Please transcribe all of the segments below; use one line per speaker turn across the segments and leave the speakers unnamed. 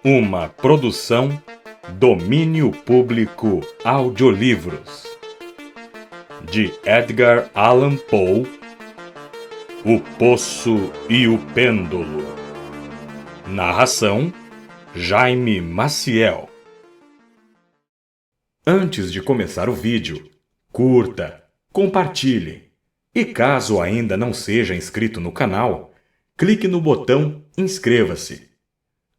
Uma produção Domínio Público Audiolivros de Edgar Allan Poe. O Poço e o Pêndulo. Narração Jaime Maciel. Antes de começar o vídeo, curta, compartilhe e caso ainda não seja inscrito no canal, clique no botão inscreva-se.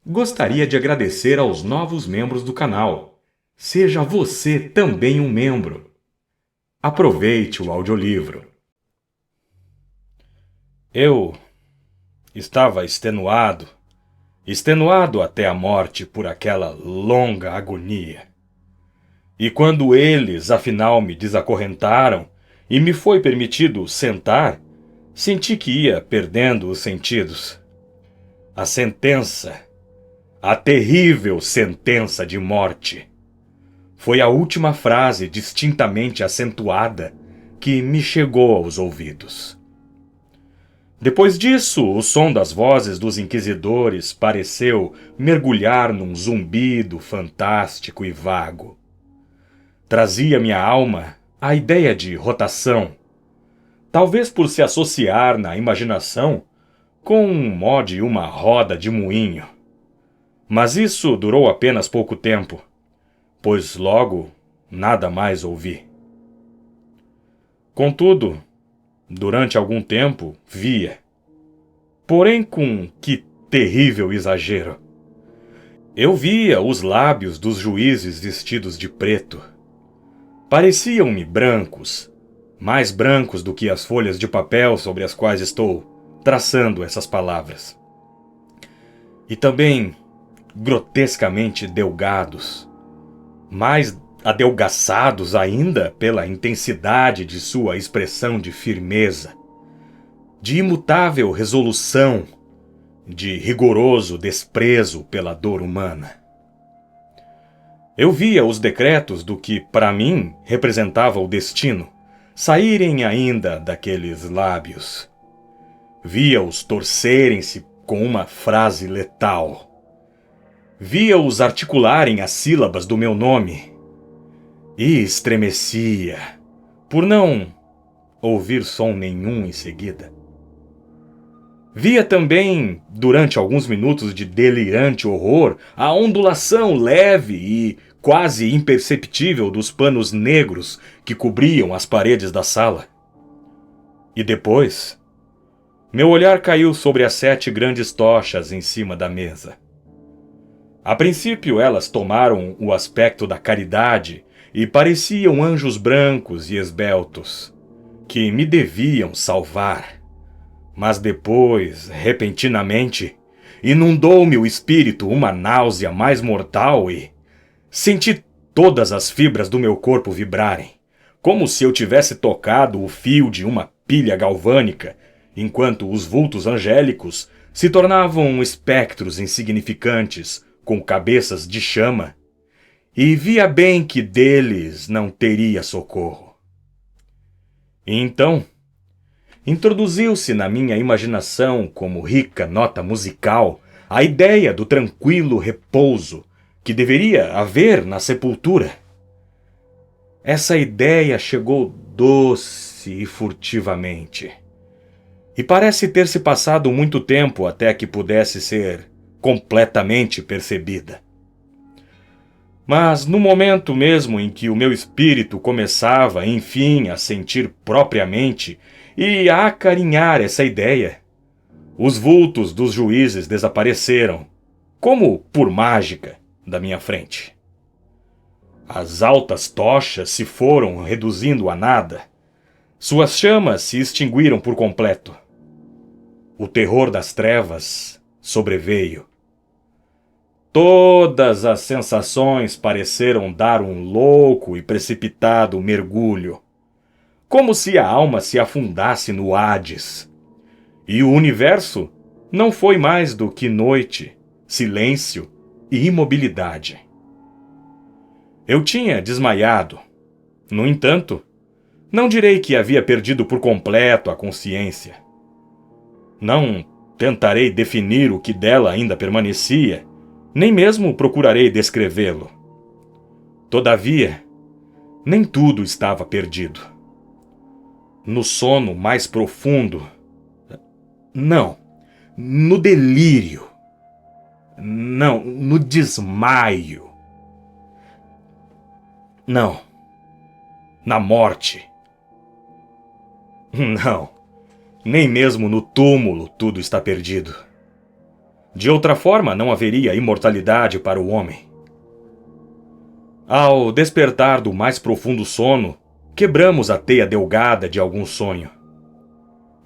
Gostaria de agradecer aos novos membros do canal. Seja você também um membro. Aproveite o audiolivro. Eu estava extenuado até a morte por aquela longa agonia. E quando eles, afinal, me desacorrentaram e me foi permitido sentar, senti que ia perdendo os sentidos. A terrível sentença de morte. Foi a última frase distintamente acentuada que me chegou aos ouvidos. Depois disso, o som das vozes dos inquisidores pareceu mergulhar num zumbido fantástico e vago. Trazia minha alma a ideia de rotação, talvez por se associar na imaginação com um mó de uma roda de moinho. Mas isso durou apenas pouco tempo, pois logo nada mais ouvi. Contudo, durante algum tempo via, porém com que terrível exagero. Eu via os lábios dos juízes vestidos de preto. Pareciam-me brancos, mais brancos do que as folhas de papel sobre as quais estou traçando essas palavras. E também grotescamente delgados, mais adelgaçados ainda pela intensidade de sua expressão de firmeza, de imutável resolução, de rigoroso desprezo pela dor humana. Eu via os decretos do que, para mim, representava o destino, saírem ainda daqueles lábios. Via-os torcerem-se com uma frase letal. Via-os articularem as sílabas do meu nome. E estremecia, por não ouvir som nenhum em seguida. Via também, durante alguns minutos de delirante horror, a ondulação leve e quase imperceptível dos panos negros que cobriam as paredes da sala. E depois, meu olhar caiu sobre as 7 grandes tochas em cima da mesa. A princípio, elas tomaram o aspecto da caridade e pareciam anjos brancos e esbeltos, que me deviam salvar. Mas depois, repentinamente, inundou-me o espírito uma náusea mais mortal e senti todas as fibras do meu corpo vibrarem, como se eu tivesse tocado o fio de uma pilha galvânica, enquanto os vultos angélicos se tornavam espectros insignificantes, com cabeças de chama, e via bem que deles não teria socorro. E então, introduziu-se na minha imaginação como rica nota musical a ideia do tranquilo repouso que deveria haver na sepultura. Essa ideia chegou doce e furtivamente, e parece ter se passado muito tempo até que pudesse ser completamente percebida. Mas no momento mesmo em que o meu espírito começava, enfim, a sentir propriamente e a acarinhar essa ideia, os vultos dos juízes desapareceram, como por mágica, da minha frente. As altas tochas se foram reduzindo a nada. Suas chamas se extinguiram por completo. O terror das trevas sobreveio. Todas as sensações pareceram dar um louco e precipitado mergulho, como se a alma se afundasse no Hades. E o universo não foi mais do que noite, silêncio e imobilidade. Eu tinha desmaiado. No entanto, não direi que havia perdido por completo a consciência. Não tentarei definir o que dela ainda permanecia, Nem mesmo procurarei descrevê-lo. Todavia, nem tudo estava perdido. No sono mais profundo, não, no delírio, não, no desmaio, não, na morte, não, nem mesmo no túmulo tudo está perdido. De outra forma, não haveria imortalidade para o homem. Ao despertar do mais profundo sono, quebramos a teia delgada de algum sonho.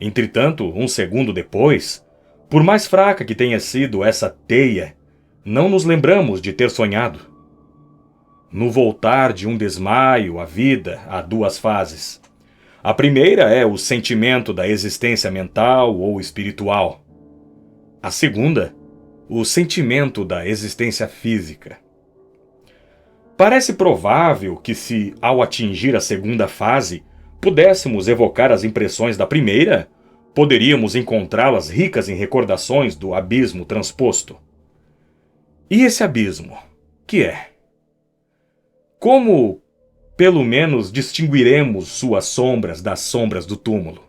Entretanto, um segundo depois, por mais fraca que tenha sido essa teia, não nos lembramos de ter sonhado. No voltar de um desmaio à vida, há duas fases. A primeira é o sentimento da existência mental ou espiritual. A segunda, o sentimento da existência física. Parece provável que se, ao atingir a segunda fase, pudéssemos evocar as impressões da primeira, poderíamos encontrá-las ricas em recordações do abismo transposto. E esse abismo, que é? Como, pelo menos, distinguiremos suas sombras das sombras do túmulo?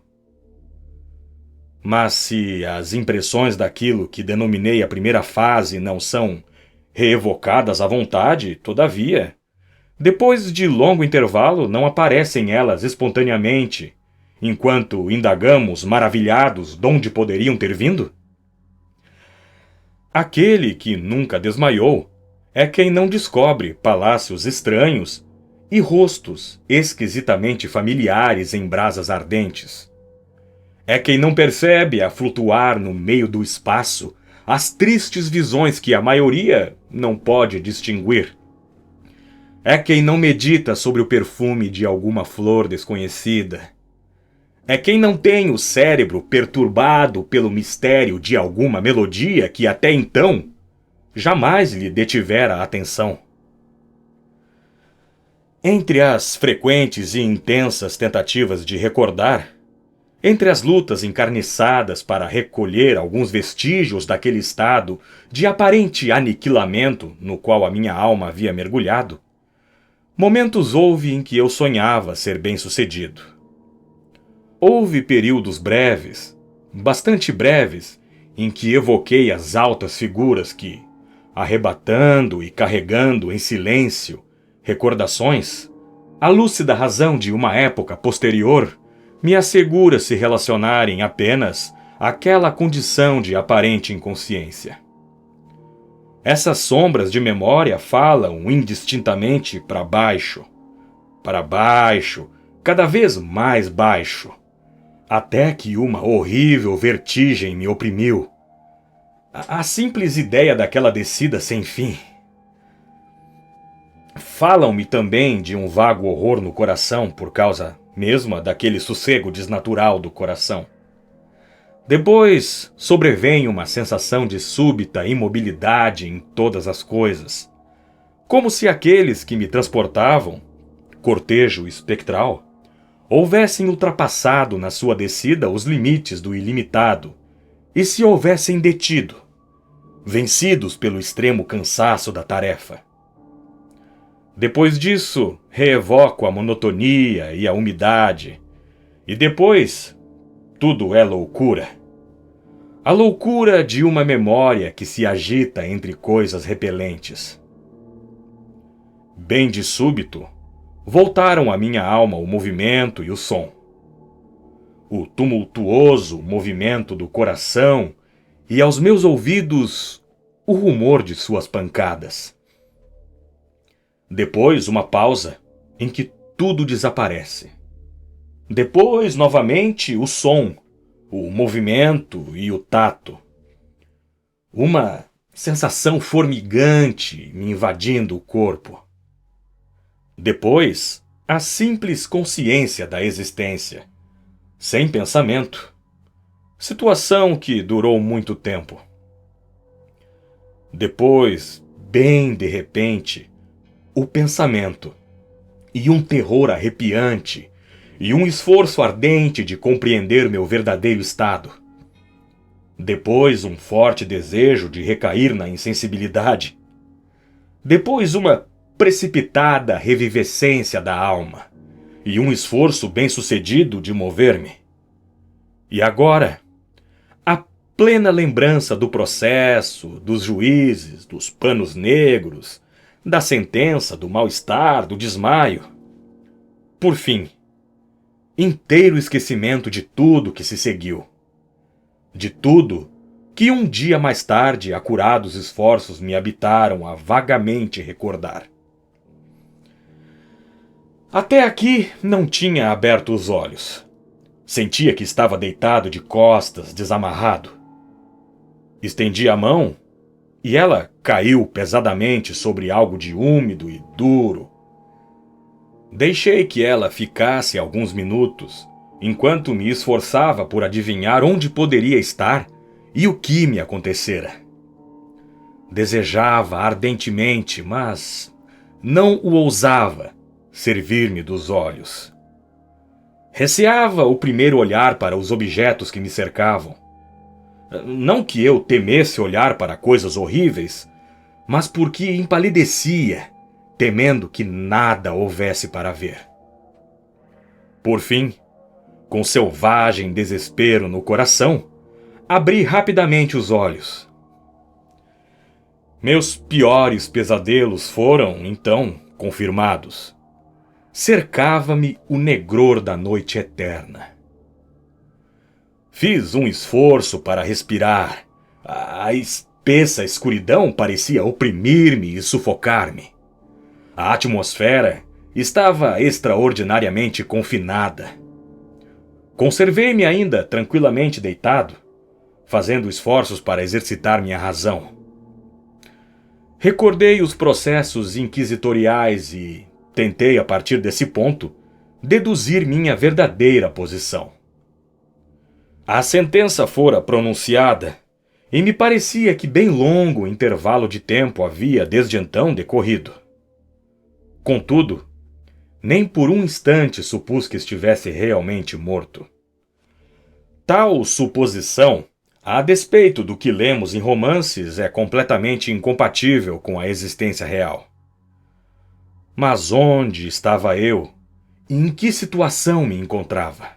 Mas se as impressões daquilo que denominei a primeira fase não são reevocadas à vontade, todavia, depois de longo intervalo não aparecem elas espontaneamente, enquanto indagamos maravilhados de onde poderiam ter vindo? Aquele que nunca desmaiou é quem não descobre palácios estranhos e rostos esquisitamente familiares em brasas ardentes. É quem não percebe a flutuar no meio do espaço as tristes visões que a maioria não pode distinguir. É quem não medita sobre o perfume de alguma flor desconhecida. É quem não tem o cérebro perturbado pelo mistério de alguma melodia que até então jamais lhe detivera a atenção. Entre as frequentes e intensas tentativas de recordar, entre as lutas encarniçadas para recolher alguns vestígios daquele estado de aparente aniquilamento no qual a minha alma havia mergulhado, momentos houve em que eu sonhava ser bem-sucedido. Houve períodos breves, bastante breves, em que evoquei as altas figuras que, arrebatando e carregando em silêncio recordações, a lúcida razão de uma época posterior me assegura se relacionarem apenas àquela condição de aparente inconsciência. Essas sombras de memória falam indistintamente para baixo, cada vez mais baixo, até que uma horrível vertigem me oprimiu. A simples ideia daquela descida sem fim. Falam-me também de um vago horror no coração por causa mesmo daquele sossego desnatural do coração. Depois sobrevém uma sensação de súbita imobilidade em todas as coisas, como se aqueles que me transportavam, cortejo espectral, houvessem ultrapassado na sua descida os limites do ilimitado e se houvessem detido, vencidos pelo extremo cansaço da tarefa. Depois disso, reevoco a monotonia e a umidade. E depois, tudo é loucura. A loucura de uma memória que se agita entre coisas repelentes. Bem de súbito, voltaram à minha alma o movimento e o som. O tumultuoso movimento do coração e aos meus ouvidos o rumor de suas pancadas. Depois, uma pausa em que tudo desaparece. Depois, novamente, o som, o movimento e o tato. Uma sensação formigante me invadindo o corpo. Depois, a simples consciência da existência, sem pensamento. Situação que durou muito tempo. Depois, bem de repente, o pensamento, e um terror arrepiante, e um esforço ardente de compreender meu verdadeiro estado. Depois, um forte desejo de recair na insensibilidade. Depois, uma precipitada revivescência da alma e um esforço bem-sucedido de mover-me. E agora, a plena lembrança do processo, dos juízes, dos panos negros, da sentença, do mal-estar, do desmaio. Por fim, inteiro esquecimento de tudo que se seguiu. De tudo que um dia mais tarde acurados esforços me habitaram a vagamente recordar. Até aqui não tinha aberto os olhos. Sentia que estava deitado de costas, desamarrado. Estendi a mão e ela caiu pesadamente sobre algo de úmido e duro. Deixei que ela ficasse alguns minutos, enquanto me esforçava por adivinhar onde poderia estar e o que me acontecera. Desejava ardentemente, mas não o ousava servir-me dos olhos. Receava o primeiro olhar para os objetos que me cercavam. Não que eu temesse olhar para coisas horríveis, mas porque empalidecia, temendo que nada houvesse para ver. Por fim, com selvagem desespero no coração, abri rapidamente os olhos. Meus piores pesadelos foram, então, confirmados. Cercava-me o negror da noite eterna. Fiz um esforço para respirar. A espessa escuridão parecia oprimir-me e sufocar-me. A atmosfera estava extraordinariamente confinada. Conservei-me ainda tranquilamente deitado, fazendo esforços para exercitar minha razão. Recordei os processos inquisitoriais e tentei, a partir desse ponto, deduzir minha verdadeira posição. A sentença fora pronunciada e me parecia que bem longo intervalo de tempo havia desde então decorrido. Contudo, nem por um instante supus que estivesse realmente morto. Tal suposição, a despeito do que lemos em romances, é completamente incompatível com a existência real. Mas onde estava eu? E em que situação me encontrava?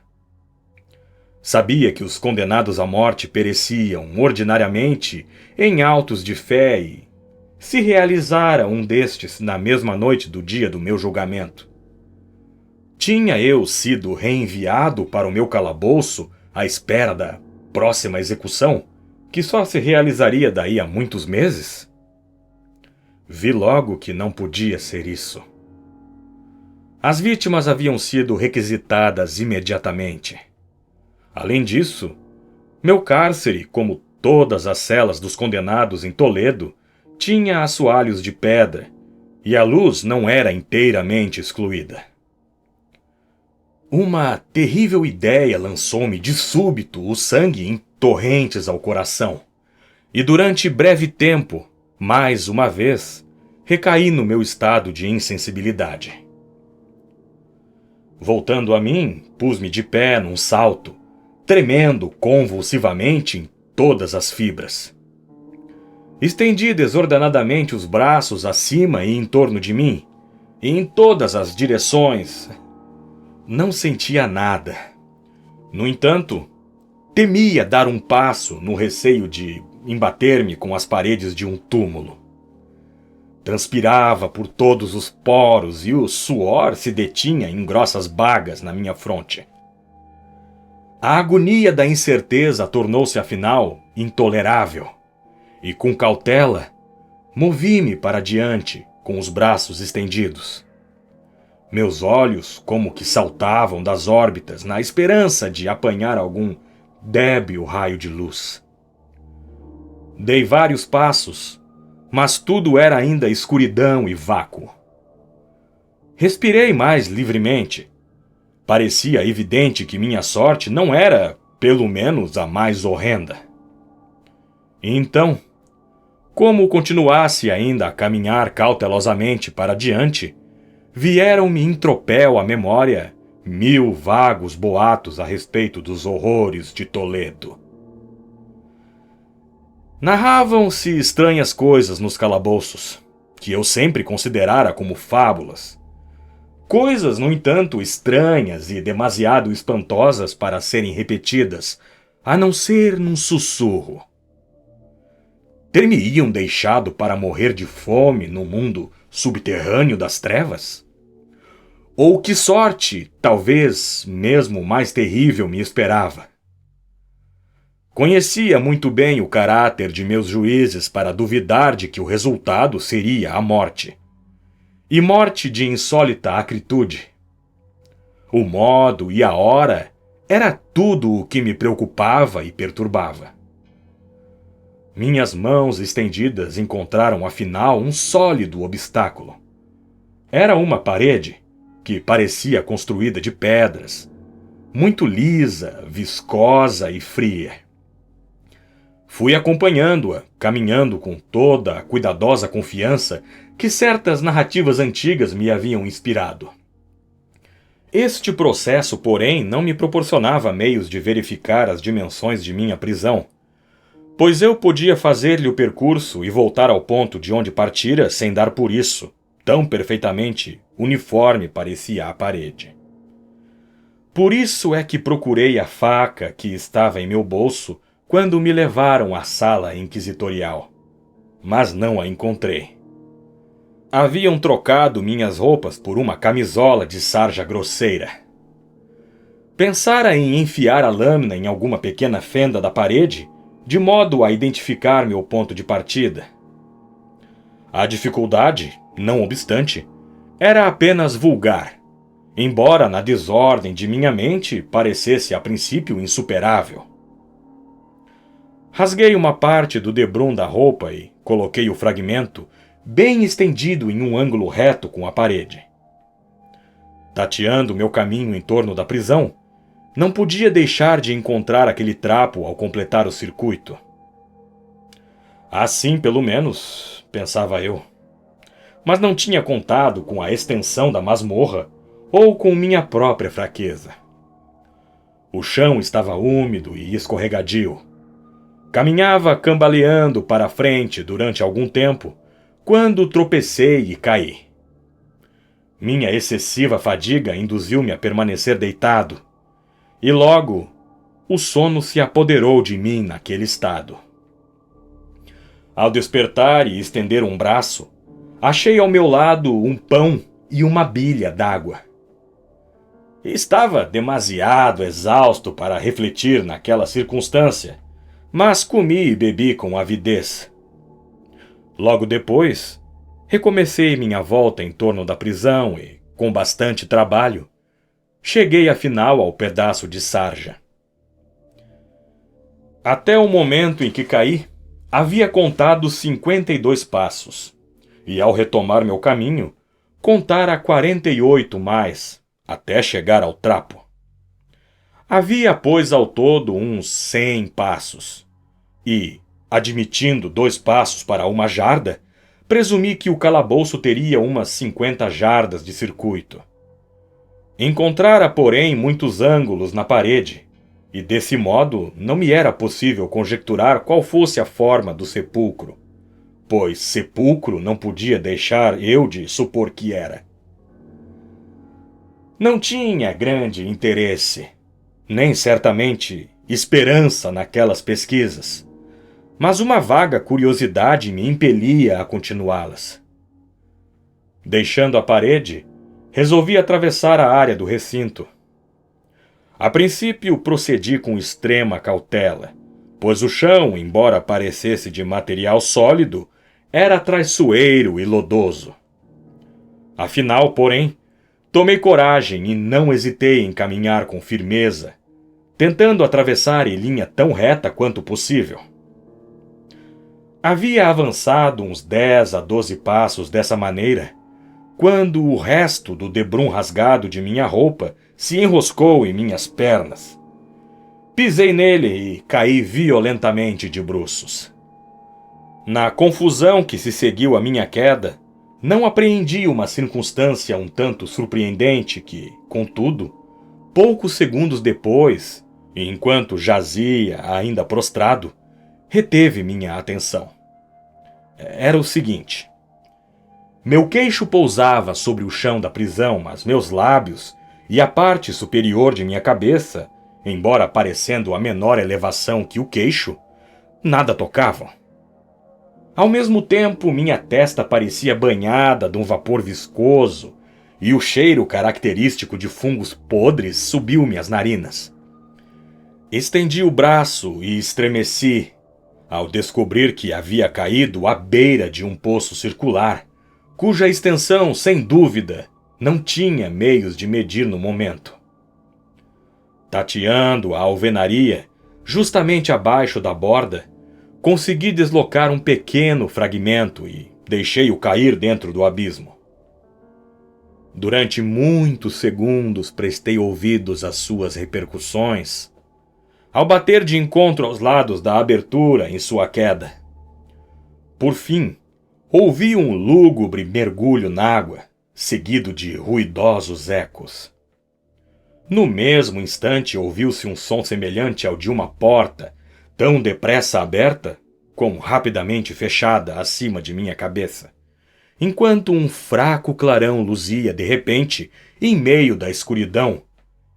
Sabia que os condenados à morte pereciam ordinariamente em autos de fé e, se realizara um destes na mesma noite do dia do meu julgamento, tinha eu sido reenviado para o meu calabouço à espera da próxima execução, que só se realizaria daí a muitos meses? Vi logo que não podia ser isso. As vítimas haviam sido requisitadas imediatamente. Além disso, meu cárcere, como todas as celas dos condenados em Toledo, tinha assoalhos de pedra, e a luz não era inteiramente excluída. Uma terrível ideia lançou-me de súbito o sangue em torrentes ao coração, e durante breve tempo, mais uma vez, recaí no meu estado de insensibilidade. Voltando a mim, pus-me de pé num salto, tremendo convulsivamente em todas as fibras. Estendi desordenadamente os braços acima e em torno de mim, e em todas as direções. Não sentia nada. No entanto, temia dar um passo no receio de embater-me com as paredes de um túmulo. Transpirava por todos os poros e o suor se detinha em grossas bagas na minha fronte. A agonia da incerteza tornou-se, afinal, intolerável, e com cautela, movi-me para diante com os braços estendidos. Meus olhos como que saltavam das órbitas na esperança de apanhar algum débil raio de luz. Dei vários passos, mas tudo era ainda escuridão e vácuo. Respirei mais livremente. Parecia evidente que minha sorte não era, pelo menos, a mais horrenda. E então, como continuasse ainda a caminhar cautelosamente para diante, vieram-me em tropel à memória 1000 vagos boatos a respeito dos horrores de Toledo. Narravam-se estranhas coisas nos calabouços, que eu sempre considerara como fábulas. Coisas, no entanto, estranhas e demasiado espantosas para serem repetidas, a não ser num sussurro. Ter-me-iam deixado para morrer de fome no mundo subterrâneo das trevas? Ou que sorte, talvez mesmo mais terrível, me esperava? Conhecia muito bem o caráter de meus juízes para duvidar de que o resultado seria a morte. E morte de insólita acritude. O modo e a hora era tudo o que me preocupava e perturbava. Minhas mãos estendidas encontraram afinal um sólido obstáculo. Era uma parede que parecia construída de pedras, muito lisa, viscosa e fria. Fui acompanhando-a, caminhando com toda a cuidadosa confiança que certas narrativas antigas me haviam inspirado. Este processo, porém, não me proporcionava meios de verificar as dimensões de minha prisão, pois eu podia fazer-lhe o percurso e voltar ao ponto de onde partira sem dar por isso, tão perfeitamente uniforme parecia a parede. Por isso é que procurei a faca que estava em meu bolso quando me levaram à sala inquisitorial, mas não a encontrei. Haviam trocado minhas roupas por uma camisola de sarja grosseira. Pensara em enfiar a lâmina em alguma pequena fenda da parede, de modo a identificar meu ponto de partida. A dificuldade, não obstante, era apenas vulgar, embora na desordem de minha mente parecesse a princípio insuperável. Rasguei uma parte do debrum da roupa e coloquei o fragmento bem estendido em um ângulo reto com a parede. Tateando meu caminho em torno da prisão, não podia deixar de encontrar aquele trapo ao completar o circuito. Assim, pelo menos, pensava eu. Mas não tinha contado com a extensão da masmorra ou com minha própria fraqueza. O chão estava úmido e escorregadio. Caminhava cambaleando para a frente durante algum tempo, quando tropecei e caí. Minha excessiva fadiga induziu-me a permanecer deitado, e logo o sono se apoderou de mim naquele estado. Ao despertar e estender um braço, achei ao meu lado um pão e uma bilha d'água. Estava demasiado exausto para refletir naquela circunstância, mas comi e bebi com avidez. Logo depois, recomecei minha volta em torno da prisão e, com bastante trabalho, cheguei afinal ao pedaço de sarja. Até o momento em que caí, havia contado 52 passos, e ao retomar meu caminho, contara 48 mais, até chegar ao trapo. Havia, pois, ao todo uns 100 passos. E, admitindo 2 passos para uma jarda, presumi que o calabouço teria umas 50 jardas de circuito. Encontrara, porém, muitos ângulos na parede, e desse modo não me era possível conjecturar qual fosse a forma do sepulcro, pois sepulcro não podia deixar eu de supor que era. Não tinha grande interesse, nem certamente esperança naquelas pesquisas, mas uma vaga curiosidade me impelia a continuá-las. Deixando a parede, resolvi atravessar a área do recinto. A princípio procedi com extrema cautela, pois o chão, embora parecesse de material sólido, era traiçoeiro e lodoso. Afinal, porém, tomei coragem e não hesitei em caminhar com firmeza, tentando atravessar em linha tão reta quanto possível. Havia avançado uns 10 a 12 passos dessa maneira, quando o resto do debrum rasgado de minha roupa se enroscou em minhas pernas. Pisei nele e caí violentamente de bruços. Na confusão que se seguiu à minha queda, não apreendi uma circunstância um tanto surpreendente que, contudo, poucos segundos depois, enquanto jazia ainda prostrado, reteve minha atenção. Era o seguinte: meu queixo pousava sobre o chão da prisão, mas meus lábios e a parte superior de minha cabeça, embora parecendo a menor elevação que o queixo, nada tocavam. Ao mesmo tempo, minha testa parecia banhada de um vapor viscoso e o cheiro característico de fungos podres subiu-me às narinas. Estendi o braço e estremeci ao descobrir que havia caído à beira de um poço circular, cuja extensão, sem dúvida, não tinha meios de medir no momento. Tateando a alvenaria, justamente abaixo da borda, consegui deslocar um pequeno fragmento e deixei-o cair dentro do abismo. Durante muitos segundos prestei ouvidos às suas repercussões, ao bater de encontro aos lados da abertura em sua queda. Por fim, ouvi um lúgubre mergulho na água, seguido de ruidosos ecos. No mesmo instante ouviu-se um som semelhante ao de uma porta, tão depressa aberta, como rapidamente fechada acima de minha cabeça, enquanto um fraco clarão luzia de repente em meio da escuridão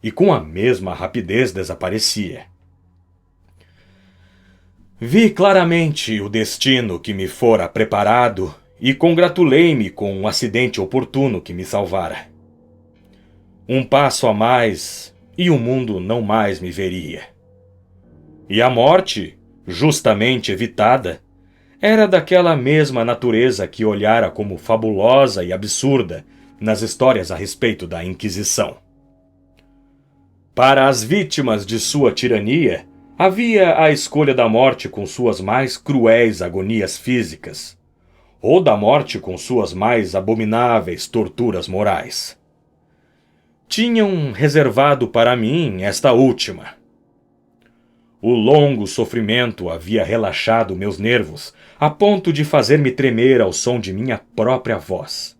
e com a mesma rapidez desaparecia. Vi claramente o destino que me fora preparado e congratulei-me com um acidente oportuno que me salvara. Um passo a mais e o mundo não mais me veria. E a morte, justamente evitada, era daquela mesma natureza que olhara como fabulosa e absurda nas histórias a respeito da Inquisição. Para as vítimas de sua tirania, havia a escolha da morte com suas mais cruéis agonias físicas, ou da morte com suas mais abomináveis torturas morais. Tinham reservado para mim esta última. O longo sofrimento havia relaxado meus nervos a ponto de fazer-me tremer ao som de minha própria voz,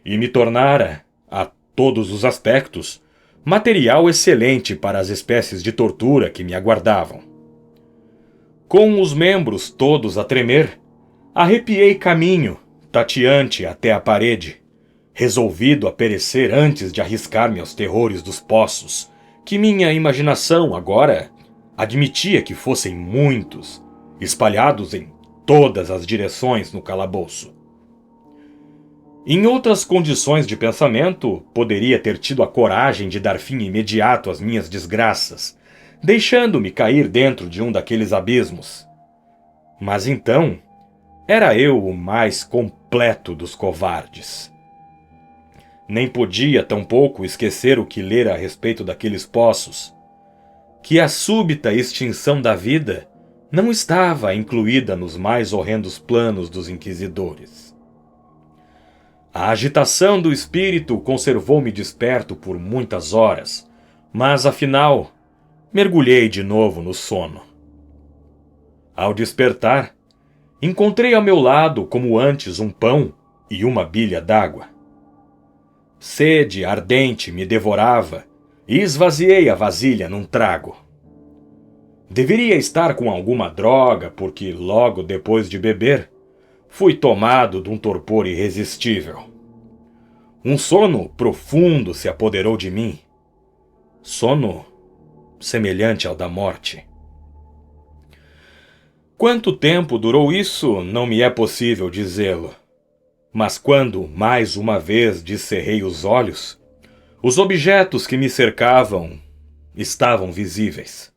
e me tornara, a todos os aspectos, material excelente para as espécies de tortura que me aguardavam. Com os membros todos a tremer, arrepiei caminho, tateante até a parede, resolvido a perecer antes de arriscar-me aos terrores dos poços, que minha imaginação agora admitia que fossem muitos, espalhados em todas as direções no calabouço. Em outras condições de pensamento, poderia ter tido a coragem de dar fim imediato às minhas desgraças, deixando-me cair dentro de um daqueles abismos. Mas então, era eu o mais completo dos covardes. Nem podia tampouco esquecer o que lera a respeito daqueles poços, que a súbita extinção da vida não estava incluída nos mais horrendos planos dos inquisidores. A agitação do espírito conservou-me desperto por muitas horas, mas, afinal, mergulhei de novo no sono. Ao despertar, encontrei ao meu lado, como antes, um pão e uma bilha d'água. Sede ardente me devorava e esvaziei a vasilha num trago. Deveria estar com alguma droga, porque logo depois de beber, fui tomado de um torpor irresistível. Um sono profundo se apoderou de mim. Sono semelhante ao da morte. Quanto tempo durou isso, não me é possível dizê-lo. Mas quando, mais uma vez, descerrei os olhos, os objetos que me cercavam estavam visíveis.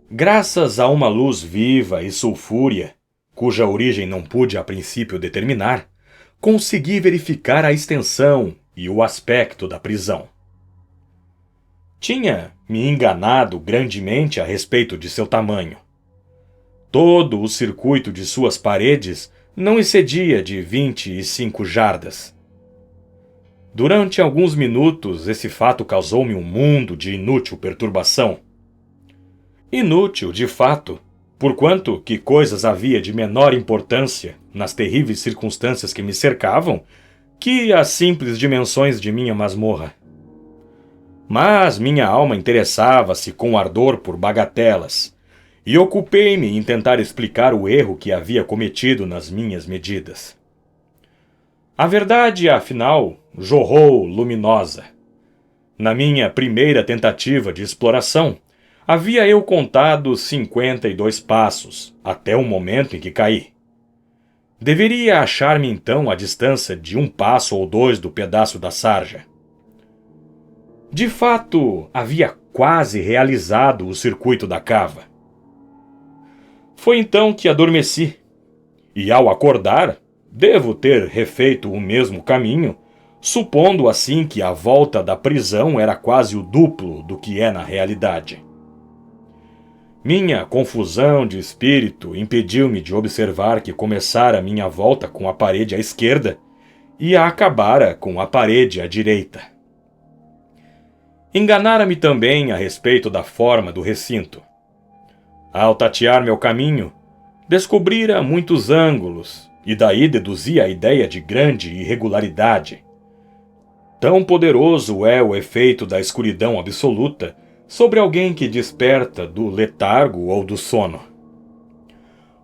Graças a uma luz viva e sulfúrea, cuja origem não pude a princípio determinar, consegui verificar a extensão e o aspecto da prisão. Tinha me enganado grandemente a respeito de seu tamanho. Todo o circuito de suas paredes não excedia de 25 jardas. Durante alguns minutos, esse fato causou-me um mundo de inútil perturbação. Inútil, de fato, porquanto que coisas havia de menor importância nas terríveis circunstâncias que me cercavam que as simples dimensões de minha masmorra. Mas minha alma interessava-se com ardor por bagatelas, e ocupei-me em tentar explicar o erro que havia cometido nas minhas medidas. A verdade, afinal, jorrou luminosa. Na minha primeira tentativa de exploração, havia eu contado 52 passos, até o momento em que caí. Deveria achar-me então à distância de 1 passo ou 2 do pedaço da sarja. De fato, havia quase realizado o circuito da cava. Foi então que adormeci, e ao acordar, devo ter refeito o mesmo caminho, supondo assim que a volta da prisão era quase o duplo do que é na realidade. Minha confusão de espírito impediu-me de observar que começara minha volta com a parede à esquerda e a acabara com a parede à direita. Enganara-me também a respeito da forma do recinto. Ao tatear meu caminho, descobrira muitos ângulos e daí deduzia a ideia de grande irregularidade. Tão poderoso é o efeito da escuridão absoluta sobre alguém que desperta do letargo ou do sono.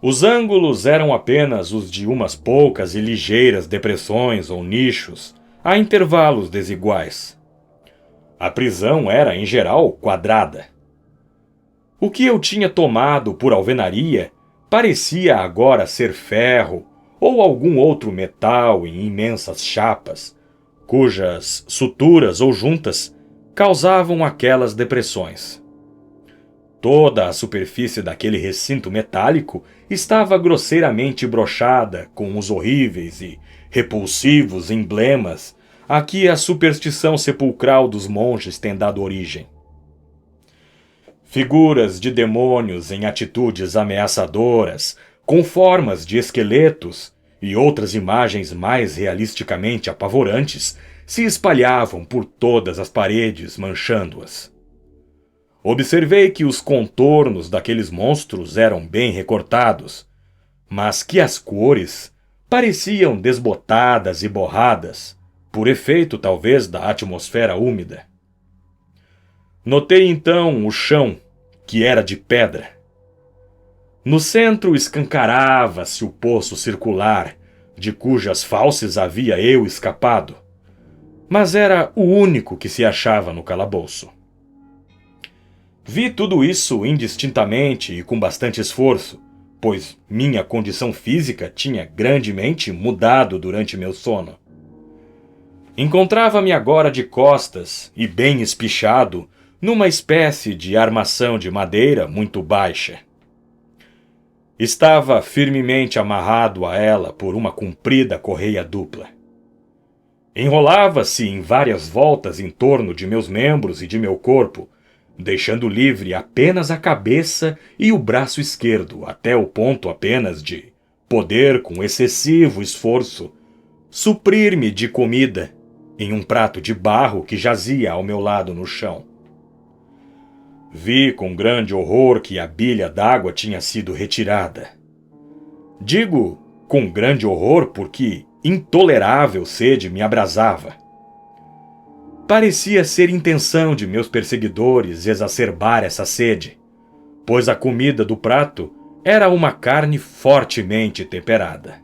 Os ângulos eram apenas os de umas poucas e ligeiras depressões ou nichos, a intervalos desiguais. A prisão era, em geral, quadrada. O que eu tinha tomado por alvenaria parecia agora ser ferro ou algum outro metal em imensas chapas, cujas suturas ou juntas causavam aquelas depressões. Toda a superfície daquele recinto metálico estava grosseiramente brochada com os horríveis e repulsivos emblemas a que a superstição sepulcral dos monges tem dado origem. Figuras de demônios em atitudes ameaçadoras, com formas de esqueletos e outras imagens mais realisticamente apavorantes, se espalhavam por todas as paredes, manchando-as. Observei que os contornos daqueles monstros eram bem recortados, mas que as cores pareciam desbotadas e borradas, por efeito talvez da atmosfera úmida. Notei então o chão, que era de pedra. No centro escancarava-se o poço circular, de cujas fauces havia eu escapado, mas era o único que se achava no calabouço. Vi tudo isso indistintamente e com bastante esforço, pois minha condição física tinha grandemente mudado durante meu sono. Encontrava-me agora de costas e bem espichado numa espécie de armação de madeira muito baixa. Estava firmemente amarrado a ela por uma comprida correia dupla. Enrolava-se em várias voltas em torno de meus membros e de meu corpo, deixando livre apenas a cabeça e o braço esquerdo, até o ponto apenas de poder, com excessivo esforço, suprir-me de comida em um prato de barro que jazia ao meu lado no chão. Vi com grande horror que a bilha d'água tinha sido retirada. Digo com grande horror porque intolerável sede me abrasava. Parecia ser intenção de meus perseguidores exacerbar essa sede, pois a comida do prato era uma carne fortemente temperada.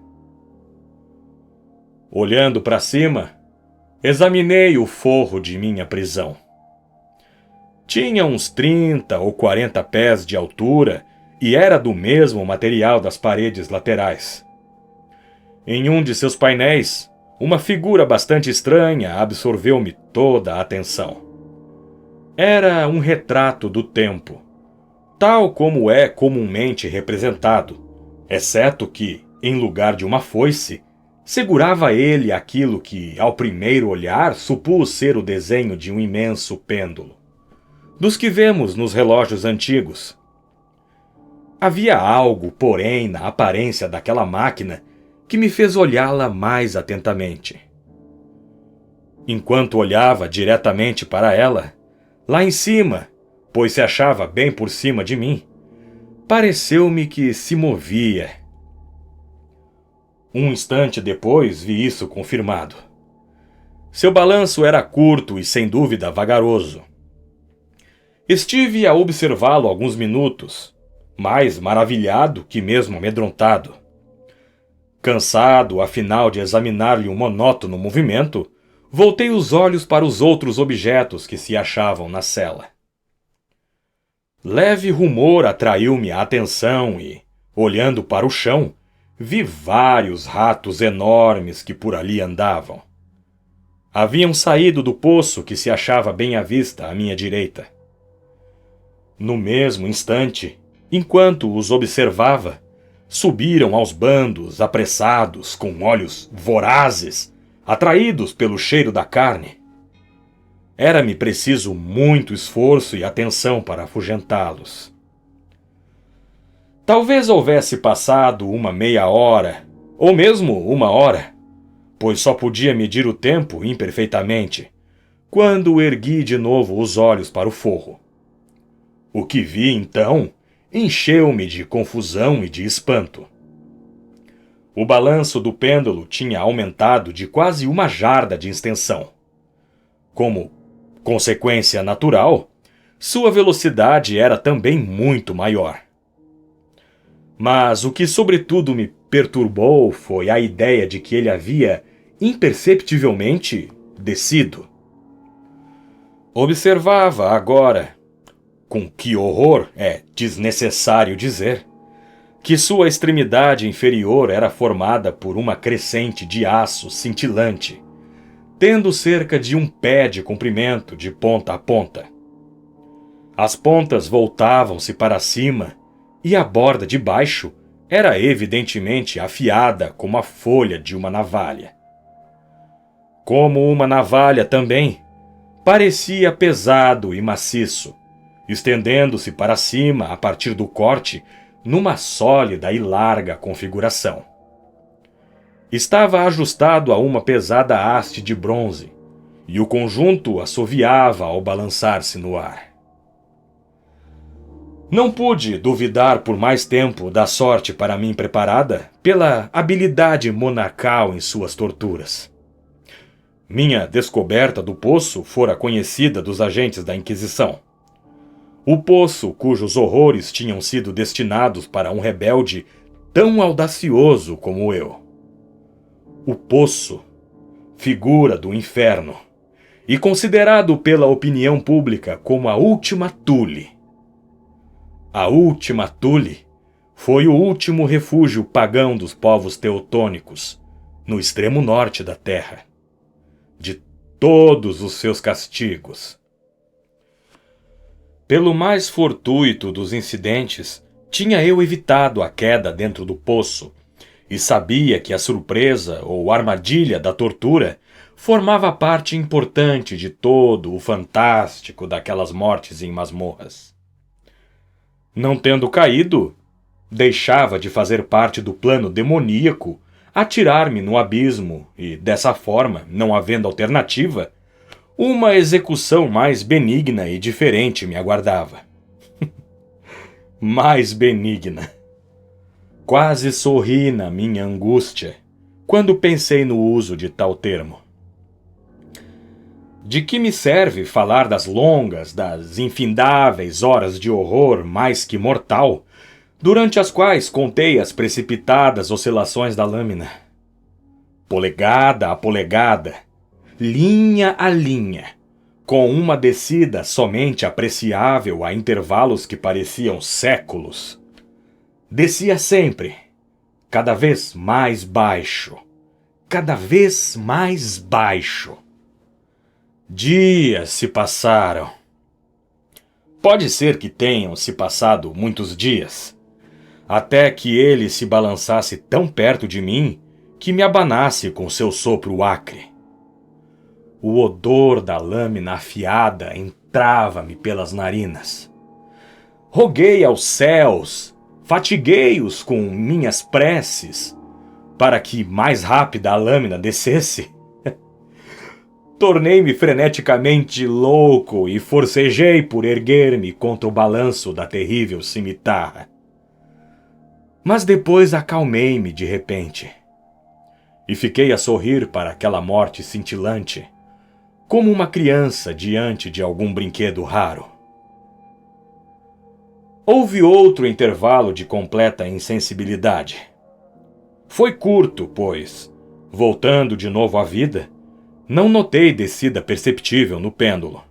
Olhando para cima, examinei o forro de minha prisão. Tinha uns 30 ou 40 pés de altura e era do mesmo material das paredes laterais. Em um de seus painéis, uma figura bastante estranha absorveu-me toda a atenção. Era um retrato do tempo, tal como é comumente representado, exceto que, em lugar de uma foice, segurava ele aquilo que, ao primeiro olhar, supus ser o desenho de um imenso pêndulo, dos que vemos nos relógios antigos. Havia algo, porém, na aparência daquela máquina que me fez olhá-la mais atentamente. Enquanto olhava diretamente para ela, lá em cima, pois se achava bem por cima de mim, pareceu-me que se movia. Um instante depois vi isso confirmado. Seu balanço era curto e sem dúvida vagaroso. Estive a observá-lo alguns minutos, mais maravilhado que mesmo amedrontado. Cansado, afinal, de examinar-lhe o monótono movimento, voltei os olhos para os outros objetos que se achavam na cela. Leve rumor atraiu-me a atenção e, olhando para o chão, vi vários ratos enormes que por ali andavam. Haviam saído do poço que se achava bem à vista à minha direita. No mesmo instante, enquanto os observava, subiram aos bandos, apressados, com olhos vorazes, atraídos pelo cheiro da carne. Era-me preciso muito esforço e atenção para afugentá-los. Talvez houvesse passado uma meia hora, ou mesmo uma hora, pois só podia medir o tempo imperfeitamente, quando ergui de novo os olhos para o forro. O que vi, então, encheu-me de confusão e de espanto. O balanço do pêndulo tinha aumentado de quase 1 jarda de extensão. Como consequência natural, sua velocidade era também muito maior. Mas o que sobretudo me perturbou foi a ideia de que ele havia imperceptivelmente descido. Observava agora, com que horror é desnecessário dizer, que sua extremidade inferior era formada por uma crescente de aço cintilante, tendo cerca de 1 pé de comprimento de ponta a ponta. As pontas voltavam-se para cima e a borda de baixo era evidentemente afiada como a folha de uma navalha. Como uma navalha também, parecia pesado e maciço, estendendo-se para cima a partir do corte numa sólida e larga configuração. Estava ajustado a uma pesada haste de bronze, e o conjunto assoviava ao balançar-se no ar. Não pude duvidar por mais tempo da sorte para mim preparada pela habilidade monarcal em suas torturas. Minha descoberta do poço fora conhecida dos agentes da Inquisição. O poço cujos horrores tinham sido destinados para um rebelde tão audacioso como eu. O poço, figura do inferno, e considerado pela opinião pública como a última tule. A última tule foi o último refúgio pagão dos povos teutônicos, no extremo norte da terra. De todos os seus castigos. Pelo mais fortuito dos incidentes, tinha eu evitado a queda dentro do poço, e sabia que a surpresa ou armadilha da tortura formava parte importante de todo o fantástico daquelas mortes em masmorras. Não tendo caído, deixava de fazer parte do plano demoníaco atirar-me no abismo e, dessa forma, não havendo alternativa, uma execução mais benigna e diferente me aguardava. Mais benigna. Quase sorri na minha angústia quando pensei no uso de tal termo. De que me serve falar das longas, das infindáveis horas de horror mais que mortal, durante as quais contei as precipitadas oscilações da lâmina? Polegada a polegada, linha a linha, com uma descida somente apreciável a intervalos que pareciam séculos. Descia sempre, cada vez mais baixo, cada vez mais baixo. Dias se passaram. Pode ser que tenham se passado muitos dias, até que ele se balançasse tão perto de mim que me abanasse com seu sopro acre. O odor da lâmina afiada entrava-me pelas narinas. Roguei aos céus, fatiguei-os com minhas preces, para que mais rápida a lâmina descesse. Tornei-me freneticamente louco e forcejei por erguer-me contra o balanço da terrível cimitarra. Mas depois acalmei-me de repente, e fiquei a sorrir para aquela morte cintilante, como uma criança diante de algum brinquedo raro. Houve outro intervalo de completa insensibilidade. Foi curto, pois, voltando de novo à vida, não notei descida perceptível no pêndulo.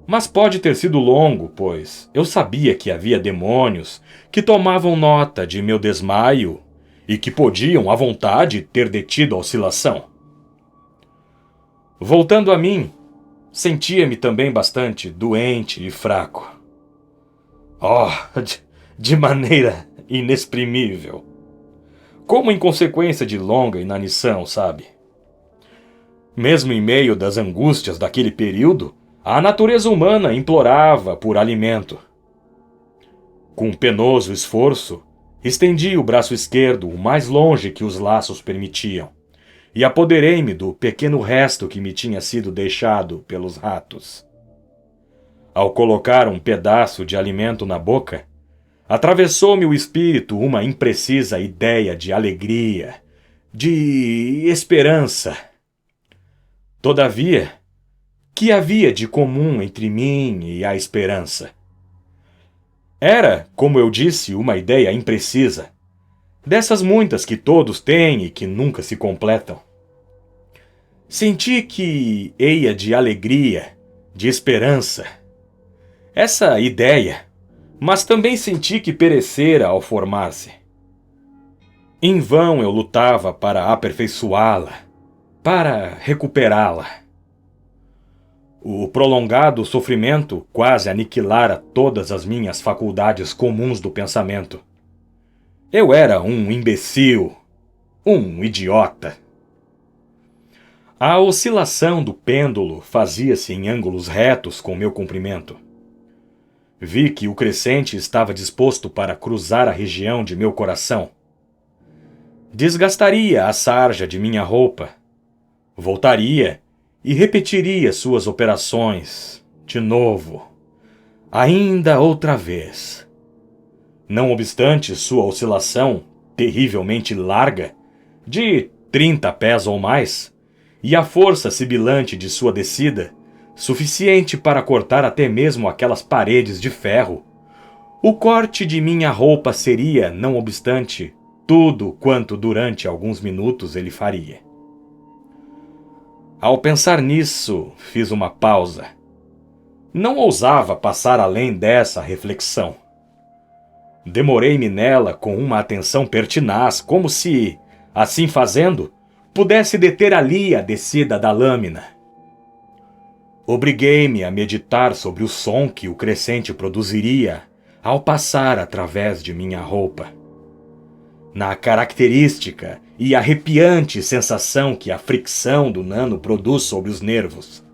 Mas pode ter sido longo, pois eu sabia que havia demônios que tomavam nota de meu desmaio e que podiam, à vontade, ter detido a oscilação. Voltando a mim, sentia-me também bastante doente e fraco. De maneira inexprimível. Como em consequência de longa inanição, sabe? Mesmo em meio das angústias daquele período, a natureza humana implorava por alimento. Com penoso esforço, estendi o braço esquerdo o mais longe que os laços permitiam, e apoderei-me do pequeno resto que me tinha sido deixado pelos ratos. Ao colocar um pedaço de alimento na boca, atravessou-me o espírito uma imprecisa ideia de alegria, de esperança. Todavia, que havia de comum entre mim e a esperança? Era, como eu disse, uma ideia imprecisa, dessas muitas que todos têm e que nunca se completam. Senti que eia de alegria, de esperança. Essa ideia, mas também senti que perecera ao formar-se. Em vão eu lutava para aperfeiçoá-la, para recuperá-la. O prolongado sofrimento quase aniquilara todas as minhas faculdades comuns do pensamento. Eu era um imbecil, um idiota. A oscilação do pêndulo fazia-se em ângulos retos com meu comprimento. Vi que o crescente estava disposto para cruzar a região de meu coração. Desgastaria a sarja de minha roupa. Voltaria e repetiria suas operações, de novo, ainda outra vez. Não obstante sua oscilação terrivelmente larga, de 30 pés ou mais, e a força sibilante de sua descida, suficiente para cortar até mesmo aquelas paredes de ferro, o corte de minha roupa seria, não obstante, tudo quanto durante alguns minutos ele faria. Ao pensar nisso, fiz uma pausa. Não ousava passar além dessa reflexão. Demorei-me nela com uma atenção pertinaz, como se, assim fazendo, pudesse deter ali a descida da lâmina. Obriguei-me a meditar sobre o som que o crescente produziria ao passar através de minha roupa. Na característica e arrepiante sensação que a fricção do nano produz sobre os nervos.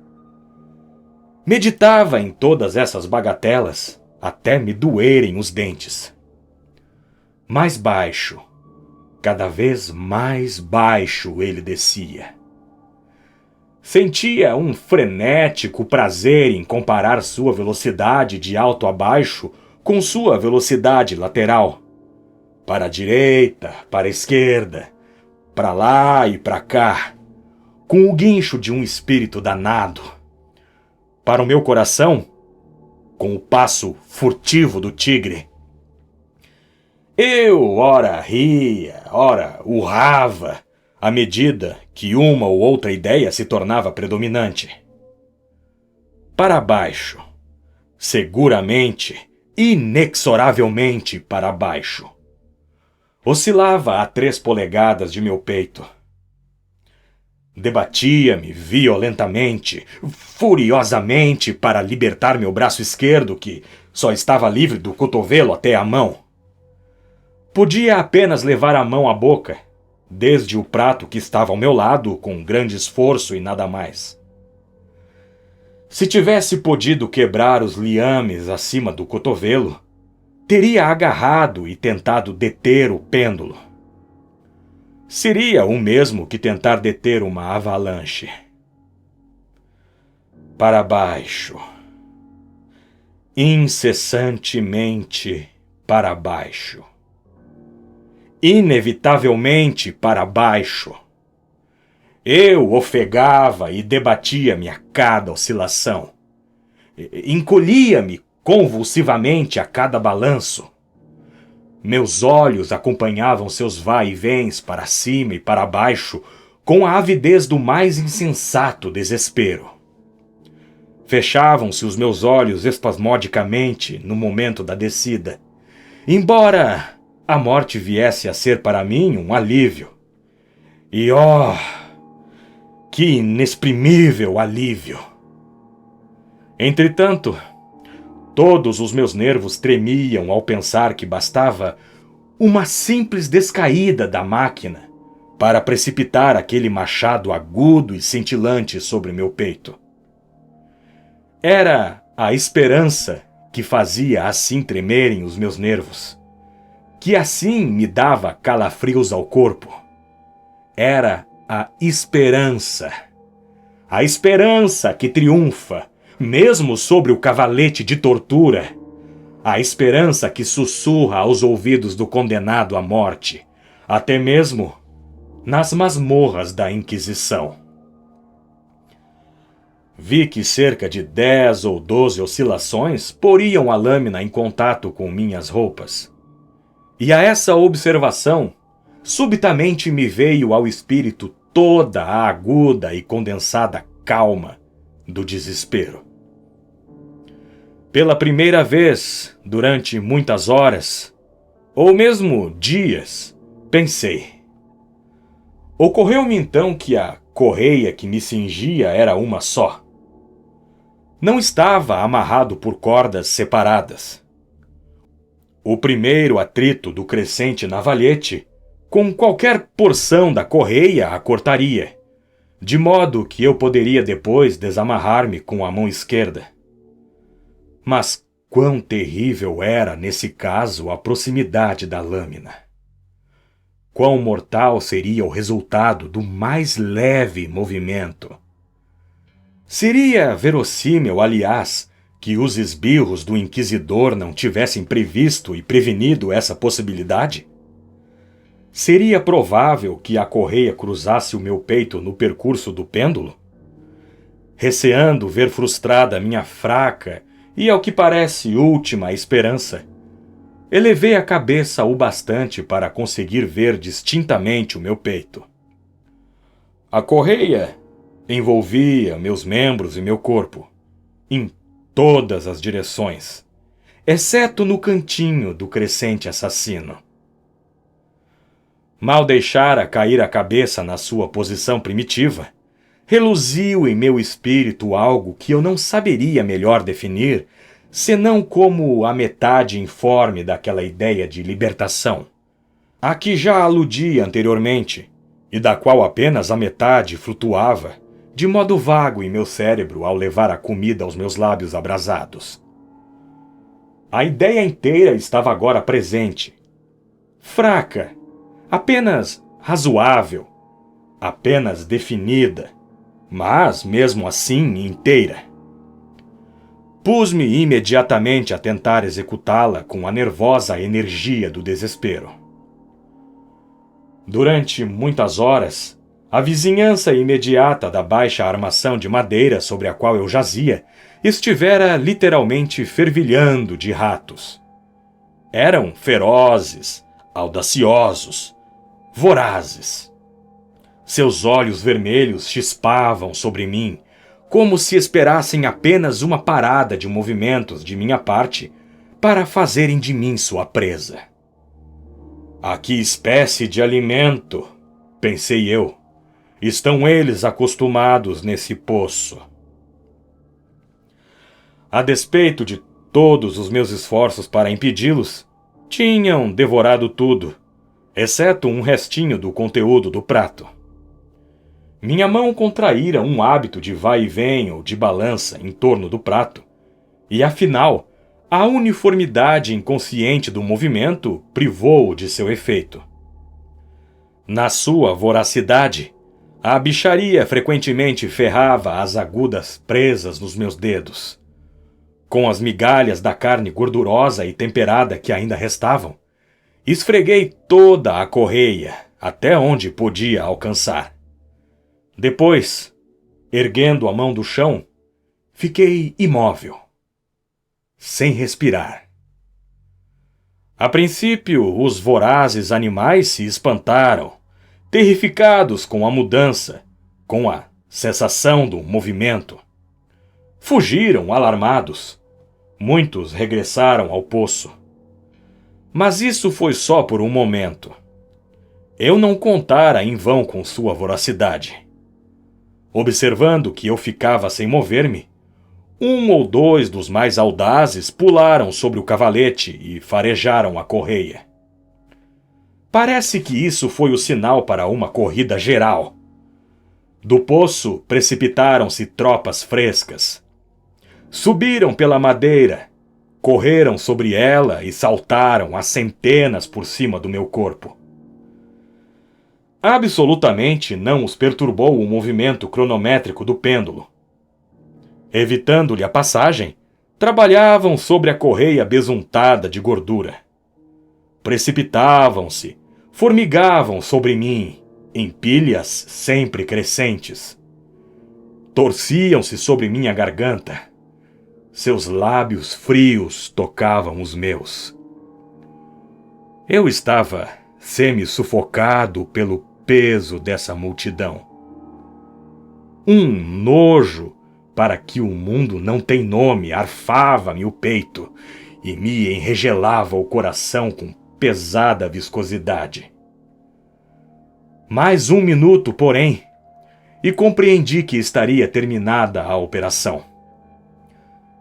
Meditava em todas essas bagatelas até me doerem os dentes. Mais baixo, cada vez mais baixo ele descia. Sentia um frenético prazer em comparar sua velocidade de alto a baixo com sua velocidade lateral. Para a direita, para a esquerda, para lá e para cá, com o guincho de um espírito danado. Para o meu coração, com o passo furtivo do tigre. Eu ora ria, ora urrava, à medida que uma ou outra ideia se tornava predominante. Para baixo, seguramente, inexoravelmente para baixo. Oscilava a 3 polegadas de meu peito. Debatia-me violentamente, furiosamente, para libertar meu braço esquerdo, que só estava livre do cotovelo até a mão. Podia apenas levar a mão à boca, desde o prato que estava ao meu lado, com grande esforço e nada mais. Se tivesse podido quebrar os liames acima do cotovelo, teria agarrado e tentado deter o pêndulo. Seria o mesmo que tentar deter uma avalanche. Para baixo. Incessantemente para baixo. Inevitavelmente para baixo. Eu ofegava e debatia-me a cada oscilação. Encolhia-me convulsivamente a cada balanço. Meus olhos acompanhavam seus vai-e-vens para cima e para baixo com a avidez do mais insensato desespero. Fechavam-se os meus olhos espasmodicamente no momento da descida, embora a morte viesse a ser para mim um alívio. E que inexprimível alívio! Entretanto, todos os meus nervos tremiam ao pensar que bastava uma simples descaída da máquina para precipitar aquele machado agudo e cintilante sobre meu peito. Era a esperança que fazia assim tremerem os meus nervos, que assim me dava calafrios ao corpo. Era a esperança que triunfa, mesmo sobre o cavalete de tortura, a esperança que sussurra aos ouvidos do condenado à morte, até mesmo nas masmorras da Inquisição. Vi que cerca de 10 ou 12 oscilações poriam a lâmina em contato com minhas roupas. E a essa observação, subitamente me veio ao espírito toda a aguda e condensada calma do desespero. Pela primeira vez, durante muitas horas, ou mesmo dias, pensei. Ocorreu-me então que a correia que me cingia era uma só. Não estava amarrado por cordas separadas. O primeiro atrito do crescente navalhete, com qualquer porção da correia, a cortaria, de modo que eu poderia depois desamarrar-me com a mão esquerda. Mas quão terrível era, nesse caso, a proximidade da lâmina! Quão mortal seria o resultado do mais leve movimento! Seria verossímil, aliás, que os esbirros do inquisidor não tivessem previsto e prevenido essa possibilidade? Seria provável que a correia cruzasse o meu peito no percurso do pêndulo? Receando ver frustrada minha fraca e, ao que parece, última esperança, elevei a cabeça o bastante para conseguir ver distintamente o meu peito. A correia envolvia meus membros e meu corpo, em todas as direções, exceto no cantinho do crescente assassino. Mal deixara cair a cabeça na sua posição primitiva, reluziu em meu espírito algo que eu não saberia melhor definir, senão como a metade informe daquela ideia de libertação, a que já aludi anteriormente, e da qual apenas a metade flutuava, de modo vago em meu cérebro ao levar a comida aos meus lábios abrasados. A ideia inteira estava agora presente, fraca, apenas razoável, apenas definida, mas, mesmo assim, inteira. Pus-me imediatamente a tentar executá-la com a nervosa energia do desespero. Durante muitas horas, a vizinhança imediata da baixa armação de madeira sobre a qual eu jazia estivera literalmente fervilhando de ratos. Eram ferozes, audaciosos, vorazes. Seus olhos vermelhos chispavam sobre mim, como se esperassem apenas uma parada de movimentos de minha parte para fazerem de mim sua presa. A que espécie de alimento, pensei eu, estão eles acostumados nesse poço? A despeito de todos os meus esforços para impedi-los, tinham devorado tudo, exceto um restinho do conteúdo do prato. Minha mão contraíra um hábito de vai e vem ou de balança em torno do prato, e afinal, a uniformidade inconsciente do movimento privou-o de seu efeito. Na sua voracidade, a bicharia frequentemente ferrava as agudas presas nos meus dedos. Com as migalhas da carne gordurosa e temperada que ainda restavam, esfreguei toda a correia até onde podia alcançar. Depois, erguendo a mão do chão, fiquei imóvel. sem respirar. A princípio, os vorazes animais se espantaram, terrificados com a mudança, com a cessação do movimento. Fugiram alarmados. Muitos regressaram ao poço. Mas isso foi só por um momento. Eu não contara em vão com sua voracidade. Observando que eu ficava sem mover-me, um ou dois dos mais audazes pularam sobre o cavalete e farejaram a correia. Parece que isso foi o sinal para uma corrida geral. Do poço precipitaram-se tropas frescas. Subiram pela madeira, correram sobre ela e saltaram a centenas por cima do meu corpo. Absolutamente não os perturbou o movimento cronométrico do pêndulo. Evitando-lhe a passagem, trabalhavam sobre a correia besuntada de gordura. Precipitavam-se, formigavam sobre mim, em pilhas sempre crescentes. Torciam-se sobre minha garganta. Seus lábios frios tocavam os meus. Eu estava semi-sufocado pelo peso dessa multidão. Um nojo para que o mundo não tem nome arfava-me o peito e me enregelava o coração com pesada viscosidade. Mais um minuto, porém, e compreendi que estaria terminada a operação.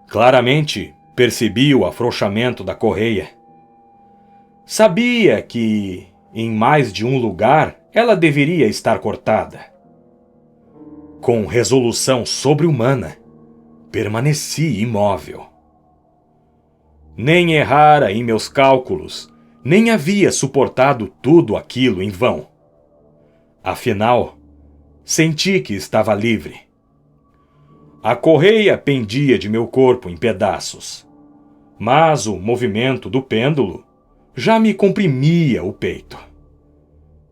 Claramente percebi o afrouxamento da correia. Sabia que, em mais de um lugar, ela deveria estar cortada. Com resolução sobre-humana, permaneci imóvel. Nem errara em meus cálculos, nem havia suportado tudo aquilo em vão. Afinal, senti que estava livre. A correia pendia de meu corpo em pedaços, mas o movimento do pêndulo já me comprimia o peito.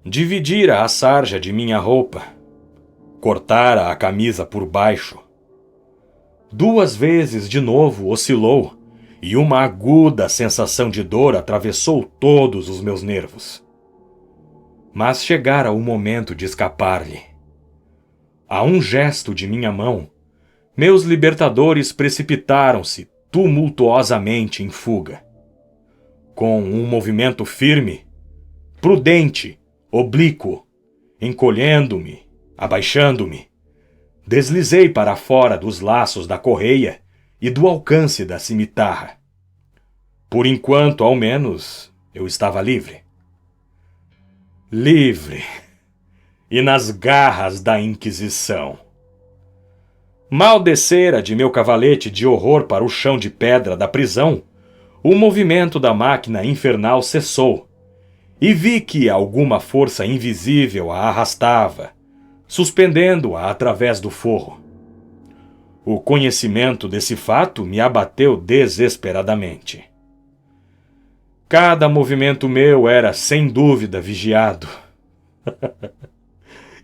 Dividira a sarja de minha roupa, cortara a camisa por baixo. 2 vezes de novo oscilou e uma aguda sensação de dor atravessou todos os meus nervos. Mas chegara o momento de escapar-lhe. A um gesto de minha mão, meus libertadores precipitaram-se tumultuosamente em fuga. Com um movimento firme, prudente, oblíquo, encolhendo-me, abaixando-me, deslizei para fora dos laços da correia e do alcance da cimitarra. Por enquanto, ao menos, eu estava livre. Livre, e nas garras da Inquisição. Mal descera de meu cavalete de horror para o chão de pedra da prisão, o movimento da máquina infernal cessou, e vi que alguma força invisível a arrastava, suspendendo-a através do forro. O conhecimento desse fato me abateu desesperadamente. Cada movimento meu era, sem dúvida, vigiado.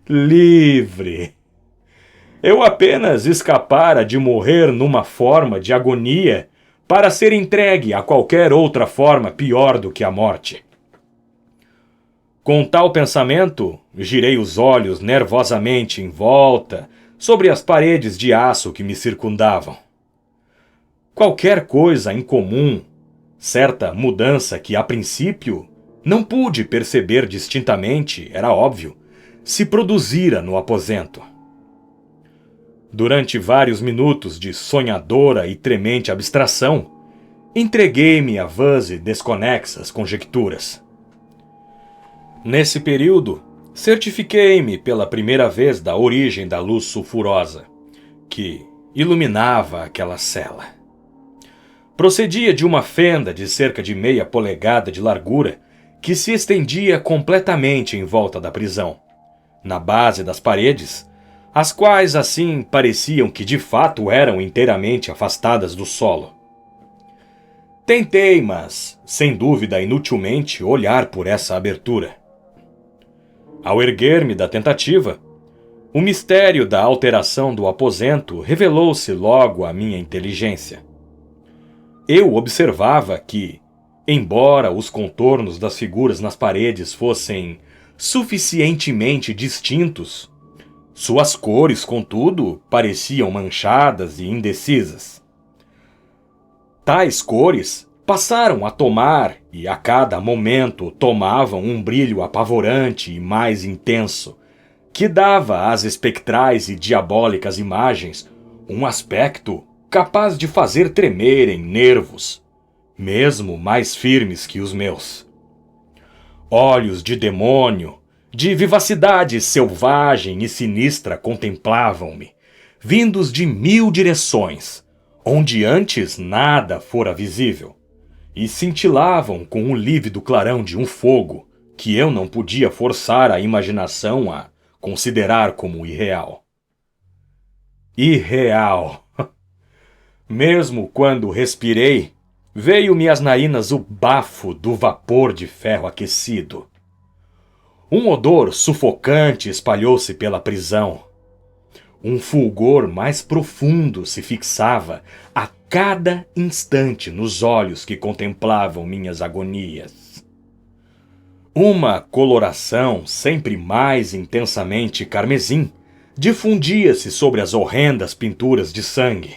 Livre! Eu apenas escapara de morrer numa forma de agonia para ser entregue a qualquer outra forma pior do que a morte. Com tal pensamento, girei os olhos nervosamente em volta sobre as paredes de aço que me circundavam. Qualquer coisa incomum, certa mudança que, a princípio, não pude perceber distintamente, era óbvio, se produzira no aposento. Durante vários minutos de sonhadora e tremente abstração, entreguei-me a vãs e desconexas conjecturas. Nesse período, certifiquei-me pela primeira vez da origem da luz sulfurosa, que iluminava aquela cela. Procedia de uma fenda de cerca de meia polegada de largura que se estendia completamente em volta da prisão, na base das paredes, as quais assim pareciam que de fato eram inteiramente afastadas do solo. Tentei, mas, sem dúvida inutilmente, olhar por essa abertura. Ao erguer-me da tentativa, o mistério da alteração do aposento revelou-se logo à minha inteligência. Eu observava que, embora os contornos das figuras nas paredes fossem suficientemente distintos, suas cores, contudo, pareciam manchadas e indecisas. Tais cores passaram a tomar, e a cada momento tomavam um brilho apavorante e mais intenso, que dava às espectrais e diabólicas imagens um aspecto capaz de fazer tremerem nervos, mesmo mais firmes que os meus. Olhos de demônio, de vivacidade selvagem e sinistra contemplavam-me, vindos de 1000 direções, onde antes nada fora visível, e cintilavam com o lívido clarão de um fogo que eu não podia forçar a imaginação a considerar como irreal. Irreal! Mesmo quando respirei, veio-me às narinas o bafo do vapor de ferro aquecido. Um odor sufocante espalhou-se pela prisão. Um fulgor mais profundo se fixava a cada instante nos olhos que contemplavam minhas agonias. Uma coloração sempre mais intensamente carmesim difundia-se sobre as horrendas pinturas de sangue.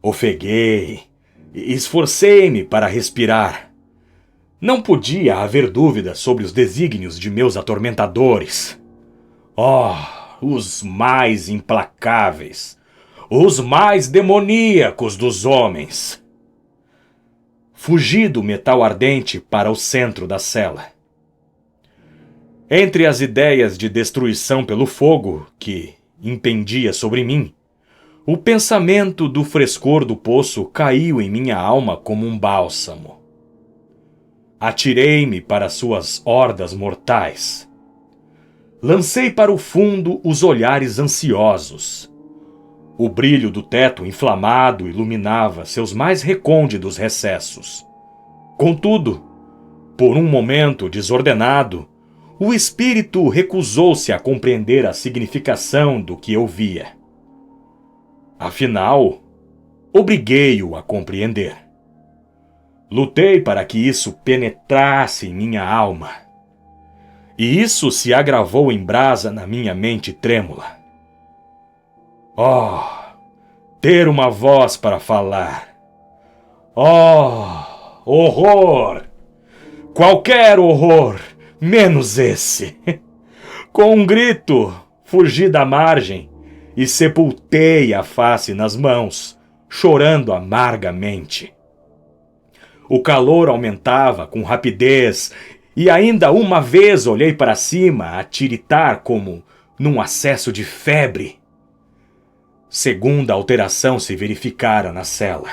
Ofeguei, esforcei-me para respirar. Não podia haver dúvida sobre os desígnios de meus atormentadores. Oh, os mais implacáveis, os mais demoníacos dos homens. Fugi do metal ardente para o centro da cela. Entre as ideias de destruição pelo fogo que impendia sobre mim, o pensamento do frescor do poço caiu em minha alma como um bálsamo. Atirei-me para suas hordas mortais. Lancei para o fundo os olhares ansiosos. O brilho do teto inflamado iluminava seus mais recônditos recessos. Contudo, por um momento desordenado, o espírito recusou-se a compreender a significação do que eu via. Afinal, obriguei-o a compreender. Lutei para que isso penetrasse em minha alma. E isso se agravou em brasa na minha mente trêmula. Oh, ter uma voz para falar. Oh, horror! Qualquer horror, menos esse. Com um grito, fugi da margem e sepultei a face nas mãos, chorando amargamente. O calor aumentava com rapidez e ainda uma vez olhei para cima a tiritar como num acesso de febre. Segunda alteração se verificara na cela.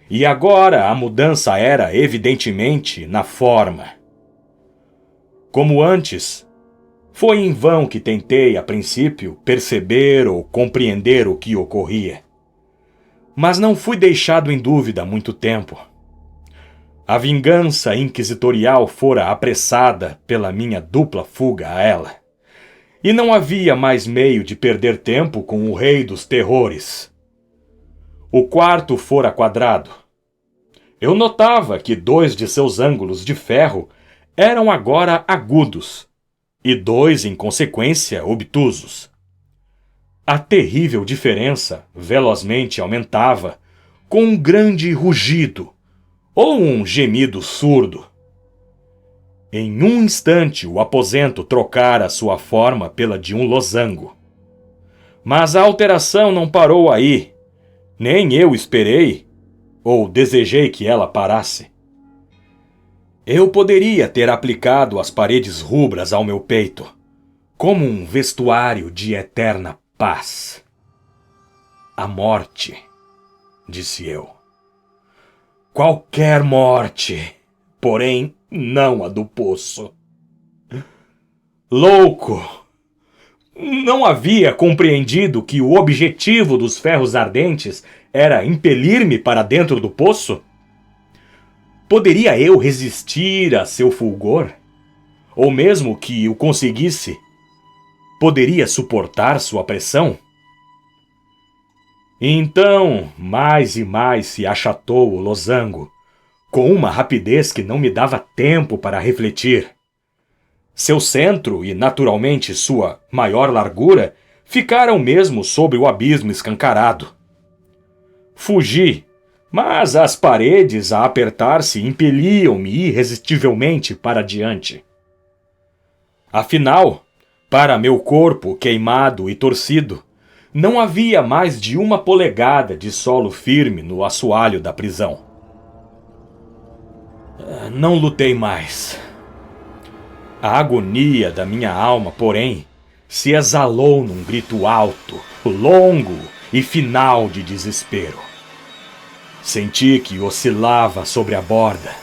E agora a mudança era evidentemente na forma. Como antes, foi em vão que tentei, a princípio, perceber ou compreender o que ocorria. Mas não fui deixado em dúvida há muito tempo. A vingança inquisitorial fora apressada pela minha dupla fuga a ela. E não havia mais meio de perder tempo com o rei dos terrores. O quarto fora quadrado. Eu notava que 2 de seus ângulos de ferro eram agora agudos, e 2, em consequência, obtusos. A terrível diferença velozmente aumentava, com um grande rugido, ou um gemido surdo. Em um instante o aposento trocara sua forma pela de um losango. Mas a alteração não parou aí, nem eu esperei, ou desejei que ela parasse. Eu poderia ter aplicado as paredes rubras ao meu peito, como um vestuário de eterna paz. A morte, disse eu. Qualquer morte, porém não a do poço. Louco! Não havia compreendido que o objetivo dos ferros ardentes era impelir-me para dentro do poço? Poderia eu resistir a seu fulgor? Ou mesmo que o conseguisse, poderia suportar sua pressão? Então, mais e mais se achatou o losango, com uma rapidez que não me dava tempo para refletir. Seu centro e, naturalmente, sua maior largura ficaram mesmo sobre o abismo escancarado. Fugi, mas as paredes a apertar-se impeliam-me irresistivelmente para diante. Afinal, para meu corpo queimado e torcido, não havia mais de 1 polegada de solo firme no assoalho da prisão. Não lutei mais. A agonia da minha alma, porém, se exalou num grito alto, longo e final de desespero. Senti que oscilava sobre a borda.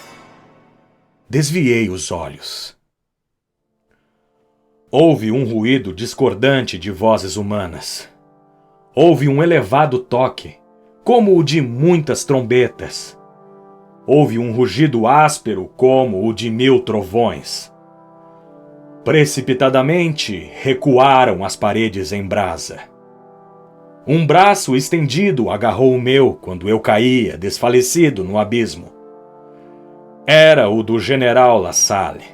Desviei os olhos. Houve um ruído discordante de vozes humanas. Houve um elevado toque, como o de muitas trombetas. Houve um rugido áspero, como o de 1000 trovões. Precipitadamente, recuaram as paredes em brasa. Um braço estendido agarrou o meu quando eu caía, desfalecido, no abismo. Era o do general La Salle.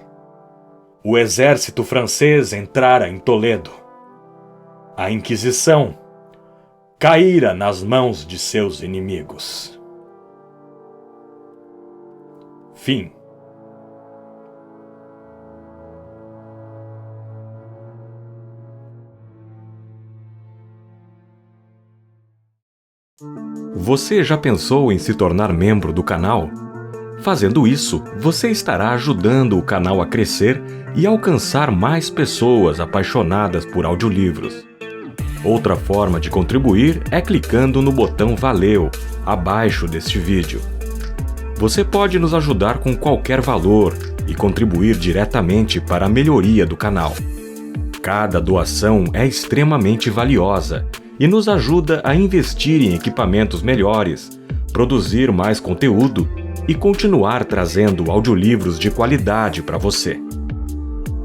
O exército francês entrara em Toledo. A Inquisição caíra nas mãos de seus inimigos. Fim. Você já pensou em se tornar membro do canal? Fazendo isso, você estará ajudando o canal a crescer e alcançar mais pessoas apaixonadas por audiolivros. Outra forma de contribuir é clicando no botão Valeu, abaixo deste vídeo. Você pode nos ajudar com qualquer valor e contribuir diretamente para a melhoria do canal. Cada doação é extremamente valiosa e nos ajuda a investir em equipamentos melhores, produzir mais conteúdo e continuar trazendo audiolivros de qualidade para você.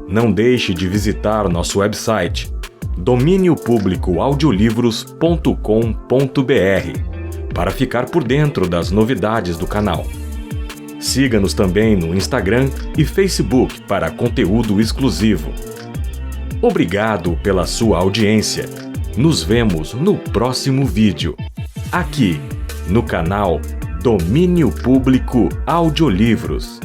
Não deixe de visitar nosso website dominiopublicoaudiolivros.com.br para ficar por dentro das novidades do canal. Siga-nos também no Instagram e Facebook para conteúdo exclusivo. Obrigado pela sua audiência. Nos vemos no próximo vídeo, aqui no canal Domínio Público Audiolivros.